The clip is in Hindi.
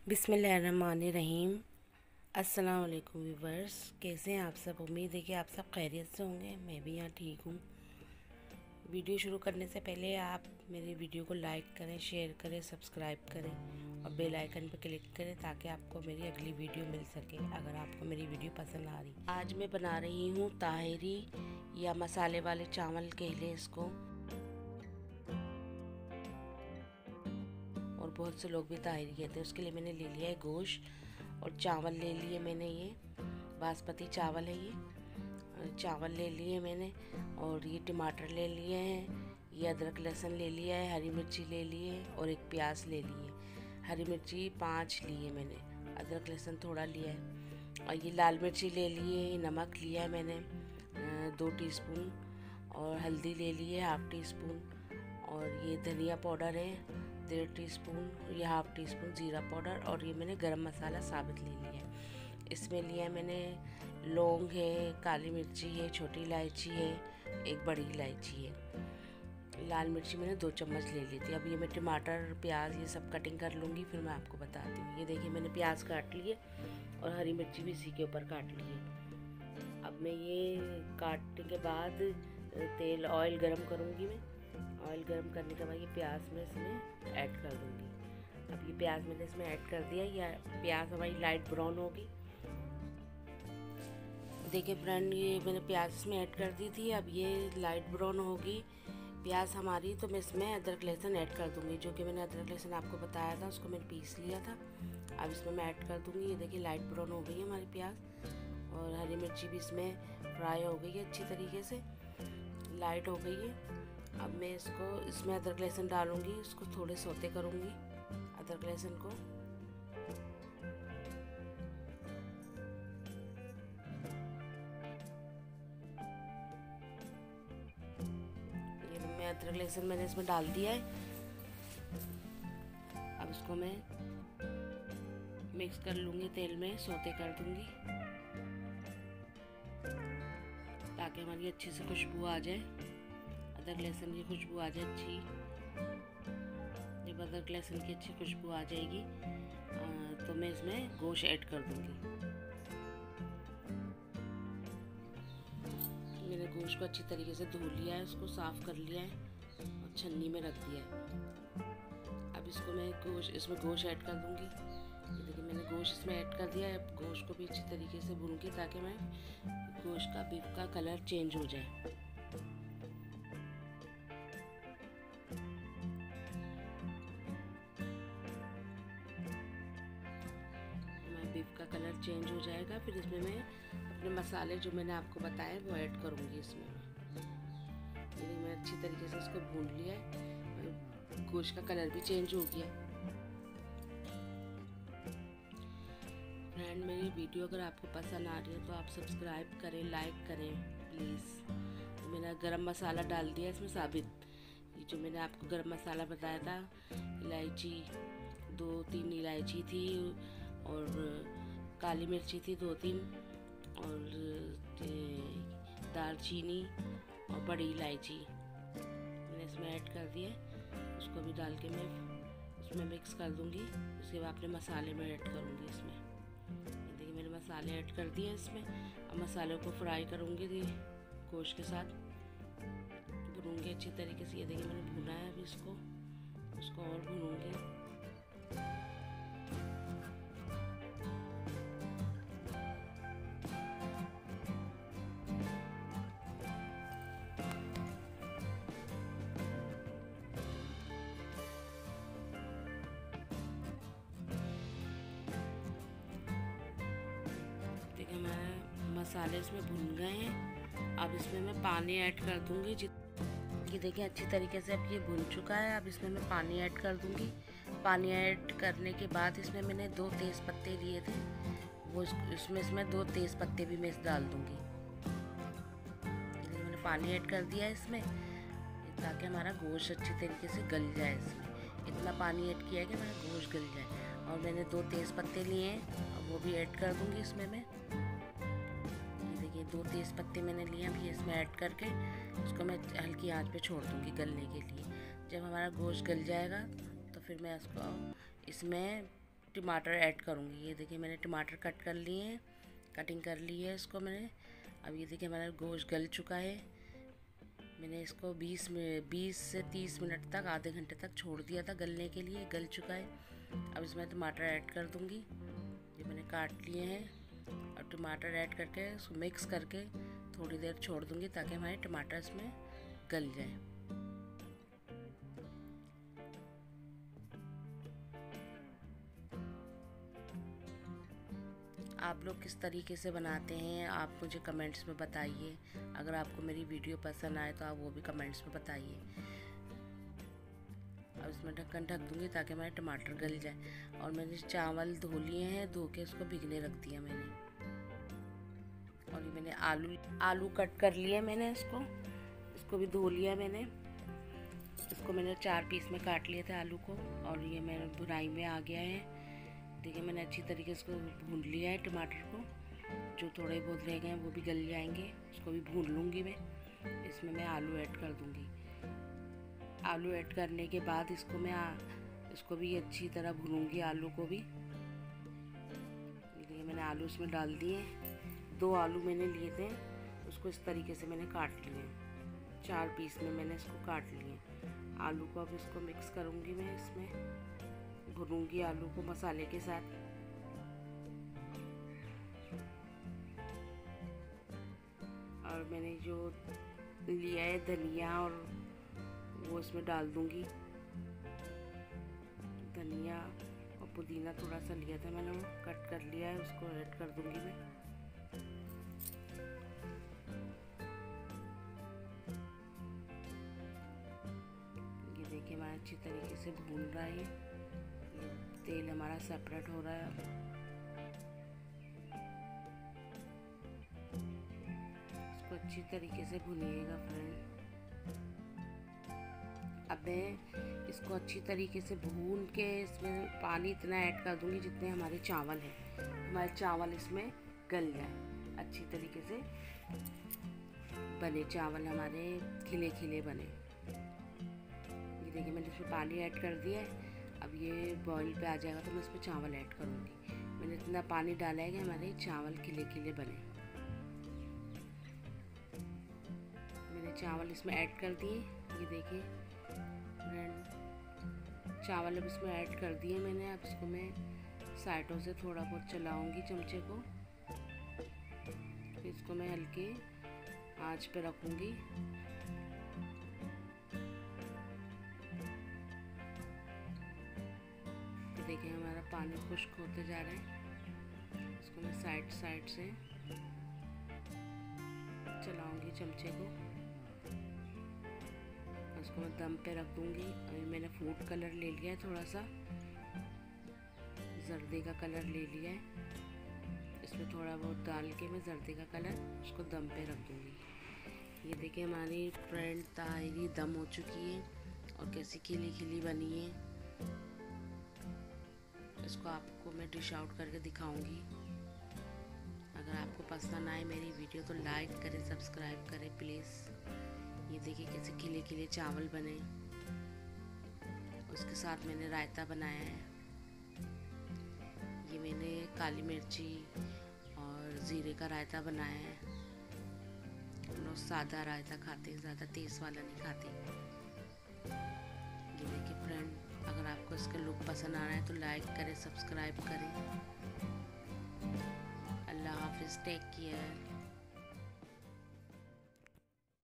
बिस्मिल्लाहिर्रहमानिर्रहीम। अस्सलाम वालेकुम व्यूवर्स, कैसे हैं आप सब। उम्मीद है कि आप सब खैरियत से होंगे। मैं भी यहाँ ठीक हूँ। वीडियो शुरू करने से पहले आप मेरी वीडियो को लाइक करें, शेयर करें, सब्सक्राइब करें और बेल आइकन पर क्लिक करें ताकि आपको मेरी अगली वीडियो मिल सके अगर आपको मेरी वीडियो पसंद आ रही। आज मैं बना रही हूँ ताहिरी या मसाले वाले चावल कहले इसको, और बहुत से लोग भी ताहिरी कहते हैं। उसके लिए मैंने ले लिया है गोश्त और चावल ले लिए मैंने, ये बासमती चावल है। ये चावल ले लिए मैंने, और ये टमाटर ले लिए हैं, ये अदरक लहसुन ले लिया है, हरी मिर्ची ले लिए और एक प्याज ले लिए। हरी मिर्ची 5 लिए मैंने, अदरक लहसुन थोड़ा लिया है, और ये लाल मिर्ची ले लिए, नमक लिया है मैंने 2 टीस्पून, और हल्दी ले ली है 1/2 टीस्पून, और ये धनिया पाउडर है 1.5 टीस्पून, या 1/2 टीस्पून जीरा पाउडर, और ये मैंने गरम मसाला साबित ले लिया है। इसमें लिया है मैंने लौंग है, काली मिर्ची है, छोटी इलायची है, एक बड़ी इलायची है। लाल मिर्ची मैंने 2 चम्मच ले ली थी। अब ये मैं टमाटर प्याज ये सब कटिंग कर लूँगी, फिर मैं आपको बताती हूँ। ये देखिए मैंने प्याज काट लिए और हरी मिर्ची भी इसी के ऊपर काट ली है। अब मैं ये काटने के बाद तेल ऑयल गरम करूँगी। मैं ऑयल गरम करने के बाद ये प्याज में इसमें ऐड कर दूँगी। अब ये प्याज मैंने इसमें ऐड कर दिया। या प्याज हमारी लाइट ब्राउन होगी। देखिए फ्रेंड, ये मैंने प्याज इसमें ऐड कर दी थी। अब ये लाइट ब्राउन होगी प्याज हमारी, तो मैं इसमें अदरक लहसुन ऐड कर दूँगी। जो कि मैंने अदरक लहसुन आपको बताया था, उसको मैंने पीस लिया था। अब इसमें मैं ऐड कर दूँगी। ये देखिए लाइट ब्राउन हो गई है हमारी प्याज, और हरी मिर्ची भी इसमें फ्राई हो गई है, अच्छी तरीके से लाइट हो गई है। अब मैं इसमें अदरक लहसुन डालूंगी, इसको थोड़े सौते करूंगी अदरक लहसुन को। ये मैं अदरक लहसुन मैंने इसमें डाल दिया है। अब इसको मैं मिक्स कर लूंगी, तेल में सौते कर दूंगी ताकि हमारी अच्छी से खुशबू आ जाए, अदरक लहसुन की खुशबू आ जाए अच्छी। जब अदरक लहसुन की अच्छी खुशबू आ जाएगी तो मैं इसमें गोश्त ऐड कर दूंगी। मैंने गोश्त को अच्छी तरीके से धो लिया है, उसको साफ कर लिया है और छन्नी में रख दिया है। अब इसको मैं इसमें गोश्त ऐड कर दूंगी। देखिए मैंने गोश्त इसमें ऐड कर दिया है। अब गोश्त को भी अच्छी तरीके से भूनूंगी ताकि मैं गोश्त का बीफ का कलर चेंज हो जाए। बीफ का कलर चेंज हो जाएगा, फिर इसमें मैं अपने मसाले जो मैंने आपको बताए वो ऐड करूँगी इसमें। ये मैंने अच्छी तरीके से इसको भून लिया है, गोश्त का कलर भी चेंज हो गया। फ्रेंड, मेरी वीडियो अगर आपको पसंद आ रही है तो आप सब्सक्राइब करें, लाइक करें प्लीज़। तो मैंने गरम मसाला डाल दिया इसमें साबित, ये जो मैंने आपको गरम मसाला बताया था। इलायची 2-3 इलायची थी, और काली मिर्ची थी 2-3, और दालचीनी और बड़ी इलायची मैंने इसमें ऐड कर दिए। उसको भी डाल के मैं उसमें मिक्स कर दूंगी। उसके बाद अपने मसाले में ऐड करूंगी इसमें। देखिए मैंने मसाले ऐड कर दिए इसमें। अब मसालों को फ्राई करूंगी गोश्त के साथ, भूनूंगी अच्छी तरीके से। ये देखिए मैंने भुना है, अभी उसको और भूनूंगी। देखिए हमारे मसाले इसमें भुन गए हैं। अब इसमें मैं पानी ऐड कर दूंगी। ये देखिए अच्छी तरीके से अब ये भुन चुका है। अब इसमें मैं पानी ऐड कर दूंगी। पानी ऐड करने के बाद इसमें मैंने 2 तेज़ पत्ते लिए थे, वो इसमें 2 तेज़ पत्ते भी मैं डाल दूंगी। मैंने पानी ऐड कर दिया है इसमें ताकि हमारा गोश्त अच्छी तरीके से गल जाए। इसमें इतना पानी ऐड किया है कि हमारा गोश्त गल जाए। और मैंने 2 तेज़ पत्ते लिए हैं, अब वो भी ऐड कर दूंगी इसमें मैं। ये देखिए 2 तेज़ पत्ते मैंने लिए, अब ये इसमें ऐड करके उसको मैं हल्की आंच पे छोड़ दूंगी गलने के लिए। जब हमारा गोश्त गल जाएगा तो फिर मैं इसमें टमाटर ऐड करूँगी। ये देखिए मैंने टमाटर कट कर लिए हैं, कटिंग कर ली है इसको मैंने। अब ये देखिए हमारा गोश्त गल चुका है। मैंने इसको 20 से 30 मिनट तक, आधे घंटे तक छोड़ दिया था गलने के लिए। गल चुका है। अब इसमें टमाटर ऐड कर दूँगी, ये मैंने काट लिए हैं। और टमाटर ऐड करके उसको मिक्स करके थोड़ी देर छोड़ दूँगी ताकि हमारे टमाटर इसमें गल जाए। आप लोग किस तरीके से बनाते हैं आप मुझे कमेंट्स में बताइए। अगर आपको मेरी वीडियो पसंद आए तो आप वो भी कमेंट्स में बताइए। अब इसमें ढक्कन ढक दूँगी ताकि हमारे टमाटर गल जाए। और मैंने चावल धो लिए हैं, धो के उसको भिगने रख दिया मैंने। और ये मैंने आलू कट कर लिए मैंने, इसको भी धो लिया मैंने। इसको मैंने 4 पीस में काट लिए थे आलू को। और ये मेरे भुनाई में आ गया है। देखिए मैंने अच्छी तरीके से इसको भून लिया है। टमाटर को जो थोड़े बहुत रह गए हैं वो भी गल जाएंगे, उसको भी भून लूँगी मैं। इसमें मैं आलू ऐड कर दूँगी। आलू ऐड करने के बाद इसको भी अच्छी तरह भूनूंगी, आलू को भी। देखिए मैंने आलू इसमें डाल दिए। 2 आलू मैंने लिए थे, उसको इस तरीके से मैंने काट लिए। 4 पीस में मैंने इसको काट लिए। आलू को अब इसको मिक्स करूँगी मैं, इसमें भूनूंगी आलू को मसाले के साथ। और मैंने जो लिया है धनिया और वो इसमें डाल दूंगी। धनिया और पुदीना थोड़ा सा लिया था मैंने, वो कट कर लिया है, उसको ऐड कर दूंगी मैं। ये देखिए हमारा अच्छी तरीके से भून रहा है। तेल हमारा सेपरेट हो रहा है। इसको अच्छी तरीके से भुनिएगा फ्रेंड। अब मैं इसको अच्छी तरीके से भून के इसमें पानी इतना ऐड कर दूंगी जितने हमारे चावल हैं। हमारे चावल इसमें गल जाए, अच्छी तरीके से बने चावल हमारे, खिले खिले बने। ये देखिए मैंने इसमें पानी ऐड कर दिया है। अब ये बॉईल पे आ जाएगा तो मैं इसमें चावल ऐड करूँगी। मैंने इतना पानी डाला है कि हमारे चावल खिले खिले बने। मैंने चावल इसमें ऐड कर दिए। ये देखिए चावल अब इसमें ऐड कर दिए मैंने। अब इसको मैं साइडों से थोड़ा बहुत चलाऊँगी चमचे को, फिर इसको मैं हल्के आंच पे रखूँगी। देखिए हमारा पानी खुश्क होते जा रहा है। इसको मैं साइड से चलाऊंगी चमचे को। इसको मैं दम पे रख दूंगी। अभी मैंने फूड कलर ले लिया है, थोड़ा सा जर्दे का कलर ले लिया है। इसमें थोड़ा बहुत डाल के मैं जर्दे का कलर उसको दम पे रख दूंगी। ये देखिए हमारी फ्रेंड ताहिरी दम हो चुकी है और कैसी खिली खिली बनी है। इसको आपको मैं डिश आउट करके दिखाऊंगी। अगर आपको पसंद आए मेरी वीडियो तो लाइक करें, सब्सक्राइब करें प्लीज़। ये देखिए कैसे खिले खिले चावल बने। उसके साथ मैंने रायता बनाया है। ये मैंने काली मिर्ची और ज़ीरे का रायता बनाया है। हम लोग सादा रायता खाते हैं, ज़्यादा तेज़ वाला नहीं खाते। ये देखिए फ्रेंड, अगर आपको इसका लुक पसंद आ रहा है तो लाइक करें, सब्सक्राइब करें। अल्लाह हाफिज़, टेक केयर।